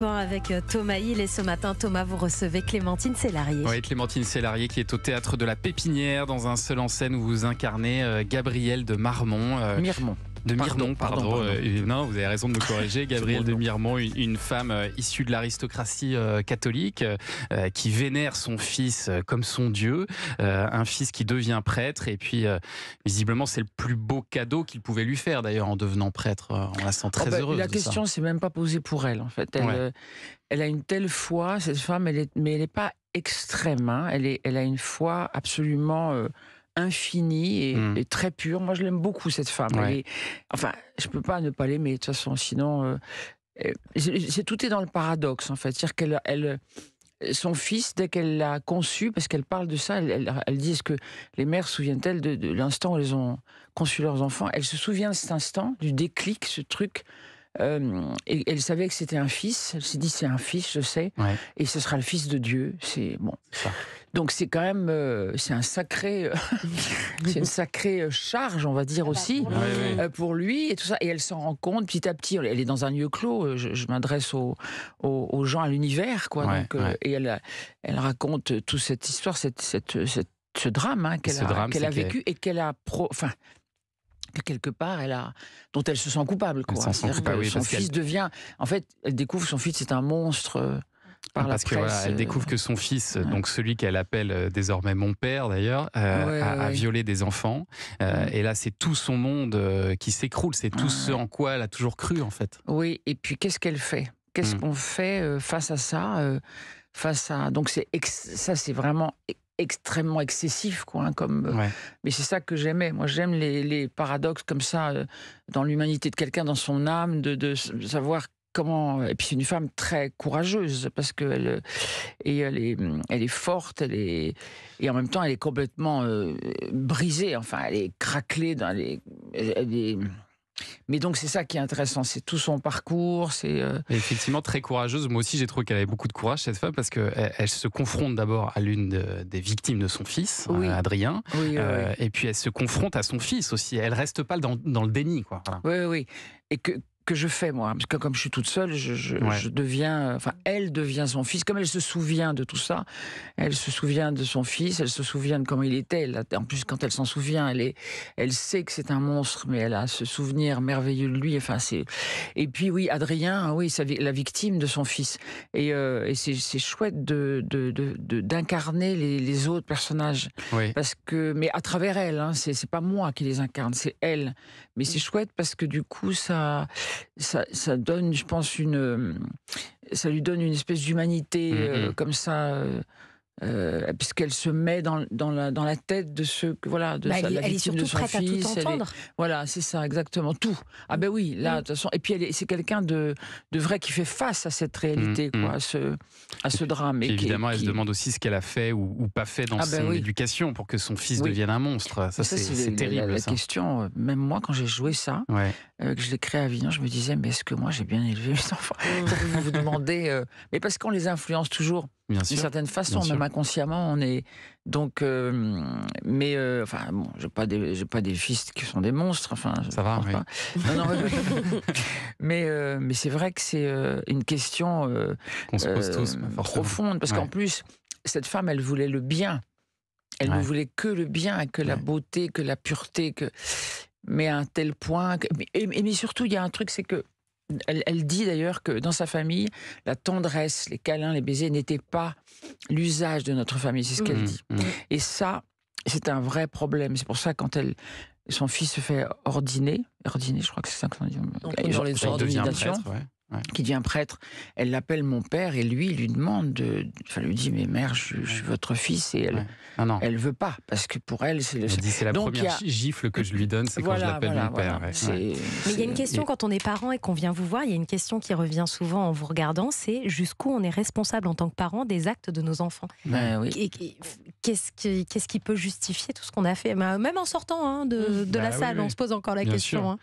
Avec Thomas Hill, et ce matin, Thomas, vous recevez Clémentine Célarié. Oui, Clémentine Célarié qui est au théâtre de la Pépinière dans un seul en scène où vous incarnez Gabrielle de Marmont. Mirmont, pardon. Non, vous avez raison de me corriger. Gabrielle de Mirmont, une femme issue de l'aristocratie catholique qui vénère son fils comme son Dieu, un fils qui devient prêtre, et puis visiblement c'est le plus beau cadeau qu'il pouvait lui faire d'ailleurs en devenant prêtre. On la sent très heureuse. La question c'est même pas posée pour elle en fait. Elle a une telle foi, cette femme, mais elle n'est pas extrême. Hein. Elle a une foi absolument infinie et très pure. Moi, je l'aime beaucoup, cette femme. Ouais. Je peux pas ne pas l'aimer, de toute façon, sinon... tout est dans le paradoxe, en fait. C'est-à-dire son fils, dès qu'elle l'a conçu, parce qu'elle parle de ça, elle dit, est-ce que les mères se souviennent-elles de l'instant où elles ont conçu leurs enfants? Elle se souvient de cet instant, du déclic, ce truc... et elle savait que c'était un fils. Elle s'est dit, c'est un fils, je sais, et ce sera le fils de Dieu. C'est bon. Ça. Donc c'est quand même, c'est un sacré, c'est une sacrée charge, on va dire aussi, pour lui et tout ça. Et elle s'en rend compte petit à petit. Elle est dans un lieu clos. Je m'adresse aux gens, à l'univers, quoi. Et elle raconte toute cette histoire, ce drame qu'elle a vécu et qu'elle a que quelque part, dont elle se sent coupable. Quoi. Son fils devient... En fait, elle découvre que son fils est un monstre parce que elle découvre que son fils, donc celui qu'elle appelle désormais mon père d'ailleurs, a violé des enfants. Et là, c'est tout son monde qui s'écroule. C'est tout ce en quoi elle a toujours cru, en fait. Oui, et puis qu'est-ce qu'elle fait? Qu'est-ce qu'on fait face à ça Donc ça, c'est vraiment... extrêmement excessif, quoi, mais c'est ça que j'aimais. Moi, j'aime les paradoxes comme ça dans l'humanité de quelqu'un, dans son âme, de savoir comment. Et puis c'est une femme très courageuse parce que elle est forte, et en même temps elle est complètement brisée. Enfin, elle est craquelée Mais donc c'est ça qui est intéressant, c'est tout son parcours, Effectivement très courageuse. Moi aussi j'ai trouvé qu'elle avait beaucoup de courage, cette femme, parce qu'elle se confronte d'abord à l'une des victimes de son fils, Adrien, et puis elle se confronte à son fils aussi. Elle reste pas dans le déni, quoi. Voilà. Oui. Et que je fais, moi, parce que comme je suis toute seule, je deviens... elle devient son fils. Comme elle se souvient de tout ça, elle se souvient de son fils, elle se souvient de comment il était. En plus, quand elle s'en souvient, elle sait que c'est un monstre, mais elle a ce souvenir merveilleux de lui. Et puis, Adrien, c'est la victime de son fils. Et c'est chouette d'incarner les autres personnages. Parce que, mais à travers elle, hein, c'est pas moi qui les incarne, c'est elle. Mais c'est chouette parce que du coup, ça donne, je pense, ça lui donne une espèce d'humanité comme ça, puisqu'elle se met dans la tête de ceux que la elle est victime surtout de son prête fils. à tout entendre. Voilà, c'est ça, exactement, tout. Ah ben oui, là, de toute façon. Et puis c'est quelqu'un de vrai qui fait face à cette réalité, quoi, à ce drame. Et évidemment, elle se demande aussi ce qu'elle a fait ou pas fait dans son éducation pour que son fils devienne un monstre. Ça, c'est terrible. La question, même moi, quand j'ai joué ça, que je l'ai créé à Avignon, je me disais, mais est-ce que moi j'ai bien élevé mes enfants? Vous vous demandez, mais parce qu'on les influence toujours. D'une certaine façon, même inconsciemment, on est donc. J'ai pas des fils qui sont des monstres. Enfin, ça va, oui. Non, mais c'est vrai que c'est une question qu'on se pose tous, profonde, parce qu'en plus, cette femme, elle voulait le bien. Elle ne voulait que le bien, que la beauté, que la pureté, mais à un tel point. Mais surtout, il y a un truc, c'est que. Elle dit d'ailleurs que dans sa famille, la tendresse, les câlins, les baisers n'étaient pas l'usage de notre famille. C'est ce qu'elle dit. Et ça, c'est un vrai problème. C'est pour ça, quand son fils se fait ordiner, je crois que c'est ça qu'on dit, dans les ordinations, qui devient prêtre, elle l'appelle mon père, et lui demande, lui dit, mais mère, je suis votre fils, et elle veut pas, parce que pour elle, c'est la première gifle que je lui donne, c'est quand je l'appelle mon père. Mais il y a une question, quand on est parent et qu'on vient vous voir, il y a une question qui revient souvent en vous regardant, c'est jusqu'où on est responsable en tant que parent des actes de nos enfants. Qu'est-ce qui peut justifier tout ce qu'on a fait, même en sortant de la salle, on se pose encore la question.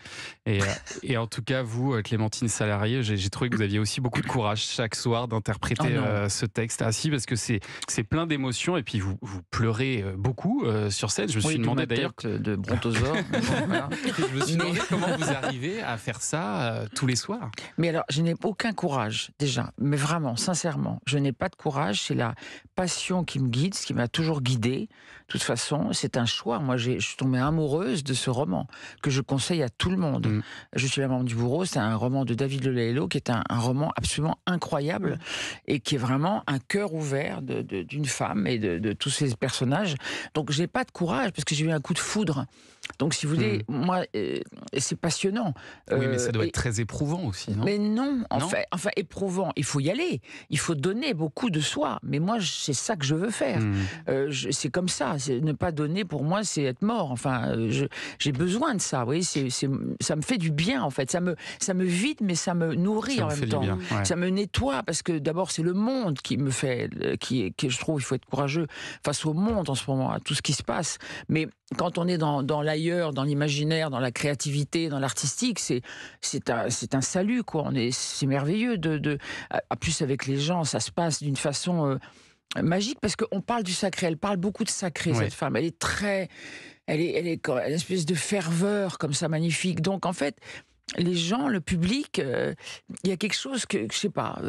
Et en tout cas, vous, Clémentine Célarié, j'ai trouvé que vous aviez aussi beaucoup de courage chaque soir d'interpréter ce texte assis, parce que c'est plein d'émotions, et puis vous pleurez beaucoup sur scène. Je me suis demandé d'ailleurs de brontosaure. Voilà. Je me suis demandé comment vous arrivez à faire ça tous les soirs. Mais alors, je n'ai aucun courage déjà, mais vraiment, sincèrement, je n'ai pas de courage. C'est la passion qui me guide, ce qui m'a toujours guidée. De toute façon, c'est un choix. Moi, je suis tombée amoureuse de ce roman que je conseille à tout le monde. Je suis la membre du bourreau. C'est un roman de David Lelailo qui est un roman absolument incroyable et qui est vraiment un cœur ouvert d'une femme et de tous ces personnages. Donc, j'ai pas de courage parce que j'ai eu un coup de foudre. Donc, si vous voulez, moi, c'est passionnant. Oui, mais ça doit être très éprouvant aussi, non? Mais non, enfin, éprouvant. Il faut y aller. Il faut donner beaucoup de soi. Mais moi, c'est ça que je veux faire. C'est comme ça. Ne pas donner, pour moi, c'est être mort. Enfin, j'ai besoin de ça. Vous voyez, ça me fait du bien, en fait. Ça me vide, mais ça me nourrit en même temps. Ça me nettoie, parce que d'abord, c'est le monde qui me fait, je trouve, il faut être courageux face au monde en ce moment, à tout ce qui se passe. Mais quand on est dans l'ailleurs, dans l'imaginaire, dans la créativité, dans l'artistique, c'est un salut, quoi. C'est merveilleux à plus avec les gens, ça se passe d'une façon magique, parce qu'on parle du sacré. Elle parle beaucoup de sacré, cette femme. Elle est comme une espèce de ferveur comme ça, magnifique. Donc en fait, les gens, le public, il y a quelque chose que je sais pas,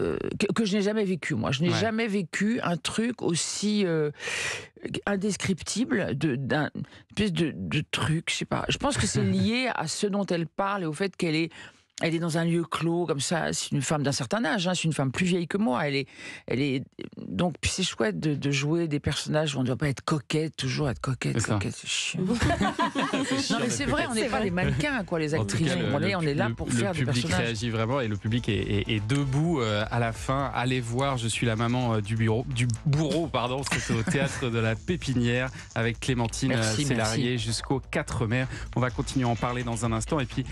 que je n'ai jamais vécu, moi. Je n'ai jamais vécu un truc aussi indescriptible, d'un espèce de truc, je sais pas. Je pense que c'est lié à ce dont elle parle et au fait qu'elle est dans un lieu clos, comme ça. C'est une femme d'un certain âge, c'est une femme plus vieille que moi. Elle est donc, puis c'est chouette de jouer des personnages où on ne doit pas être coquette, toujours être coquette, c'est chiant. Non, mais c'est vrai, on n'est pas les mannequins, quoi, les actrices. On est là pour faire des personnages. Le public réagit vraiment, et le public est debout à la fin. Allez voir Je suis la maman du bourreau, pardon. C'est au théâtre de la Pépinière avec Clémentine Célarier jusqu'au 4 mai. On va continuer à en parler dans un instant, et puis